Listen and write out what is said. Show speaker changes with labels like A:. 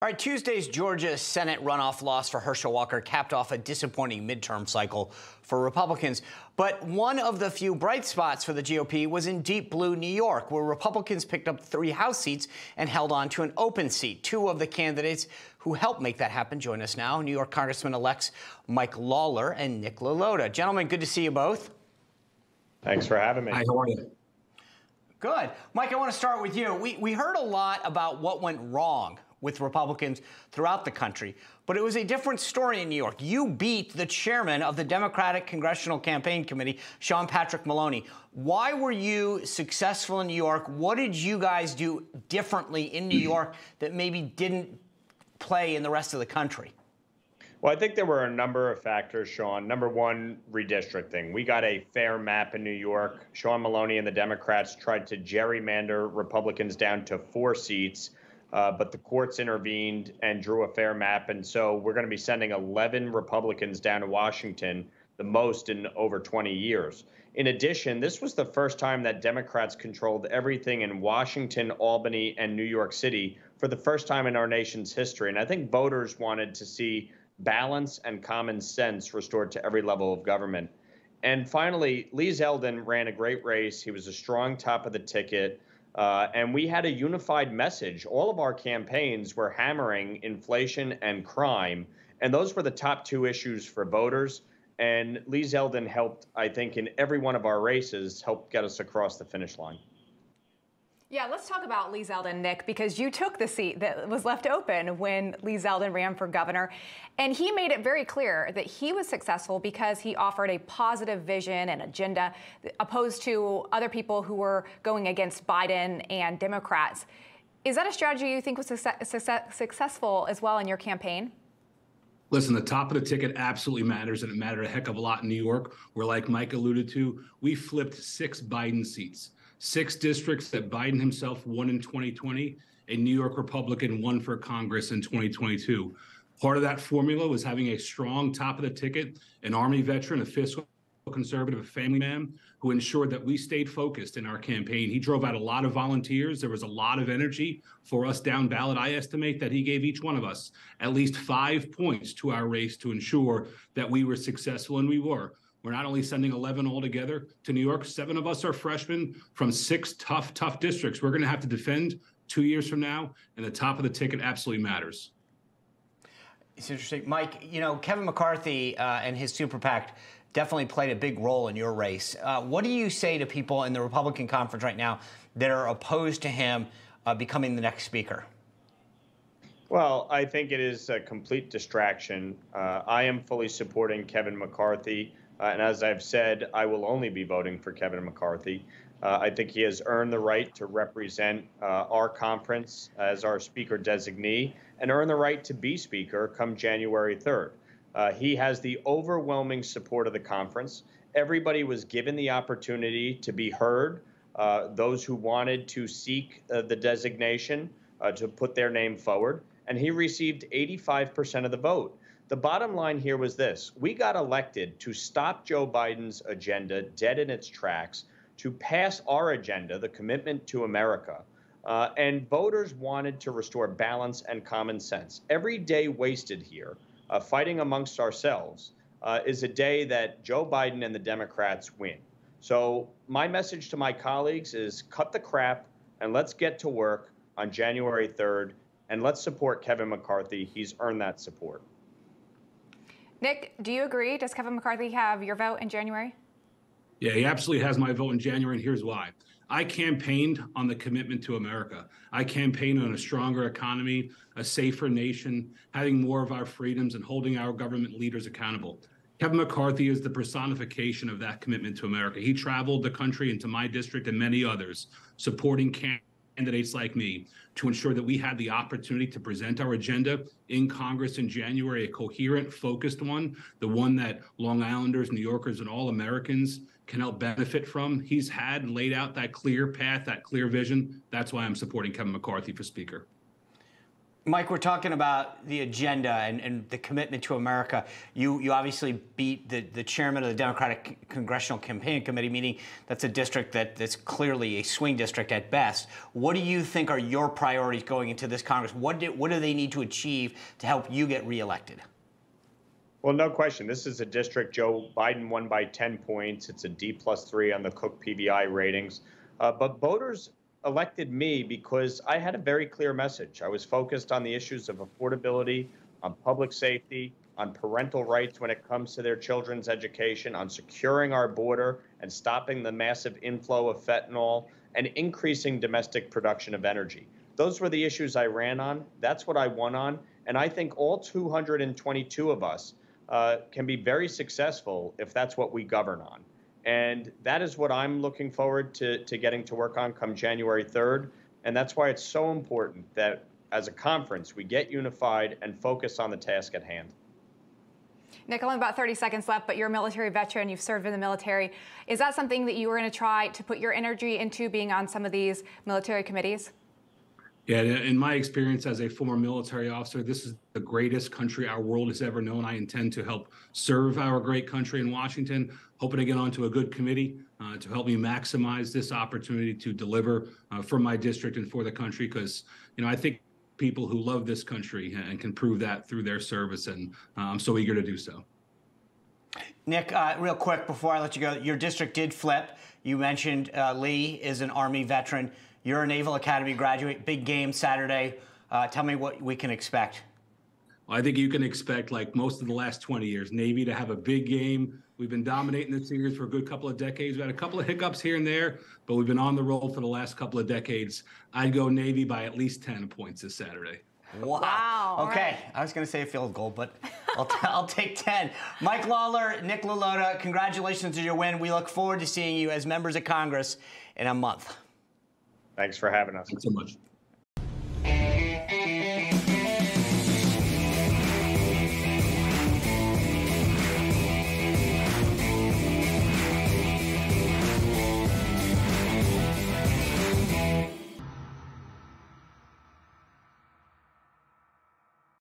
A: All right, Tuesday's Georgia Senate runoff loss for Herschel Walker capped off a disappointing midterm cycle for Republicans. But one of the few bright spots for the GOP was in deep blue New York, where Republicans picked up 3 House seats and held on to an open seat. 2 of the candidates who helped make that happen join us now, New York Congressman-elects Mike Lawler and Nick LaLota. Gentlemen, good to see you both.
B: Thanks for having me.
C: Hi, how are you?
A: Good. Mike, I want to start with you. We heard a lot about what went wrong with Republicans throughout the country, but it was a different story in New York. You beat the chairman of the Democratic Congressional Campaign Committee, Sean Patrick Maloney. Why were you successful in New York? What did you guys do differently in New York that maybe didn't play in the rest of the country?
B: Well, I think there were a number of factors, Sean. Number one, redistricting. We got a fair map in New York. Sean Maloney and the Democrats tried to gerrymander Republicans down to 4 seats. But the courts intervened and drew a fair map. And so we're going to be sending 11 Republicans down to Washington, the most in over 20 years. In addition, this was the first time that Democrats controlled everything in Washington, Albany, and New York City for the first time in our nation's history. And I think voters wanted to see balance and common sense restored to every level of government. And finally, Lee Zeldin ran a great race. He was a strong top of the ticket. And we had a unified message. All of our campaigns were hammering inflation and crime. And those were the top 2 issues for voters. And Lee Zeldin helped, I think, in every one of our races, help get us across the finish line.
D: Yeah, let's talk about Lee Zeldin, Nick, because you took the seat that was left open when Lee Zeldin ran for governor. And he made it very clear that he was successful because he offered a positive vision and agenda, opposed to other people who were going against Biden and Democrats. Is that a strategy you think was successful as well in your campaign?
C: Listen, the top of the ticket absolutely matters, and it mattered a heck of a lot in New York, where, like Mike alluded to, we flipped 6 Biden seats. 6 districts that Biden himself won in 2020, a New York Republican won for Congress in 2022. Part of that formula was having a strong top of the ticket, an Army veteran, a fiscal conservative, a family man who ensured that we stayed focused in our campaign. He drove out a lot of volunteers. There was a lot of energy for us down ballot. I estimate that he gave each one of us at least 5 points to our race to ensure that we were successful, and we were. We're not only sending 11 altogether to New York, 7 of us are freshmen from 6 tough districts. We're going to have to defend 2 years from now, and the top of the ticket absolutely matters.
A: It's interesting. Mike, you know, Kevin McCarthy and his super PAC definitely played a big role in your race. What do you say to people in the Republican conference right now that are opposed to him becoming the next speaker?
B: Well, I think it is a complete distraction. I am fully supporting Kevin McCarthy. And as I've said, I will only be voting for Kevin McCarthy. I think he has earned the right to represent our conference as our speaker designee and earn the right to be speaker come January 3rd. He has the overwhelming support of the conference. Everybody was given the opportunity to be heard. Those who wanted to seek the designation to put their name forward. And he received 85% of the vote. The bottom line here was this. We got elected to stop Joe Biden's agenda dead in its tracks, to pass our agenda, the commitment to America. And voters wanted to restore balance and common sense. Every day wasted here, fighting amongst ourselves, is a day that Joe Biden and the Democrats win. So my message to my colleagues is cut the crap and let's get to work on January 3rd. And let's support Kevin McCarthy. He's earned that support.
D: Nick, do you agree? Does Kevin McCarthy have your vote in January?
C: Yeah, he absolutely has my vote in January, and here's why. I campaigned on the commitment to America. I campaigned on a stronger economy, a safer nation, having more of our freedoms, and holding our government leaders accountable. Kevin McCarthy is the personification of that commitment to America. He traveled the country into my district and many others, supporting candidates like me to ensure that we had the opportunity to present our agenda in Congress in January, a coherent, focused one, the one that Long Islanders, New Yorkers, and all Americans can help benefit from. He's had and laid out that clear path, that clear vision. That's why I'm supporting Kevin McCarthy for Speaker.
A: Mike, we're talking about the agenda and the commitment to America. You obviously beat the chairman of the Democratic Congressional Campaign Committee, meaning that's a district that's clearly a swing district at best. What do you think are your priorities going into this Congress? What do they need to achieve to help you get reelected?
B: Well, no question. This is a district Joe Biden won by 10 points. It's a D+3 on the Cook PVI ratings. But voters elected me because I had a very clear message. I was focused on the issues of affordability, on public safety, on parental rights when it comes to their children's education, on securing our border and stopping the massive inflow of fentanyl, and increasing domestic production of energy. Those were the issues I ran on. That's what I won on. And I think all 222 of us can be very successful if that's what we govern on. And that is what I'm looking forward to getting to work on come January 3rd. And that's why it's so important that as a conference, we get unified and focus on the task at hand.
D: Nick, only about 30 seconds left, but you're a military veteran. You've served in the military. Is that something that you were going to try to put your energy into, being on some of these military committees?
C: Yeah, in my experience as a former military officer, this is the greatest country our world has ever known. I intend to help serve our great country in Washington, hoping to get onto a good committee to help me maximize this opportunity to deliver for my district and for the country, because, I think people who love this country and can prove that through their service, and I'm so eager to do so.
A: Nick, real quick before I let you go, your district did flip. You mentioned Lee is an Army veteran. You're a Naval Academy graduate. Big game Saturday. Tell me what we can expect.
C: Well, I think you can expect, like most of the last 20 years, Navy to have a big game. We've been dominating the series for a good couple of decades. We had a couple of hiccups here and there, but we've been on the roll for the last couple of decades. I'd go Navy by at least 10 points this Saturday.
A: Wow. Okay. Right. I was going to say a field goal, but I'll take 10. Mike Lawler, Nick LaLota, congratulations on your win. We look forward to seeing you as members of Congress in a month.
B: Thanks for having us.
C: Thanks so much.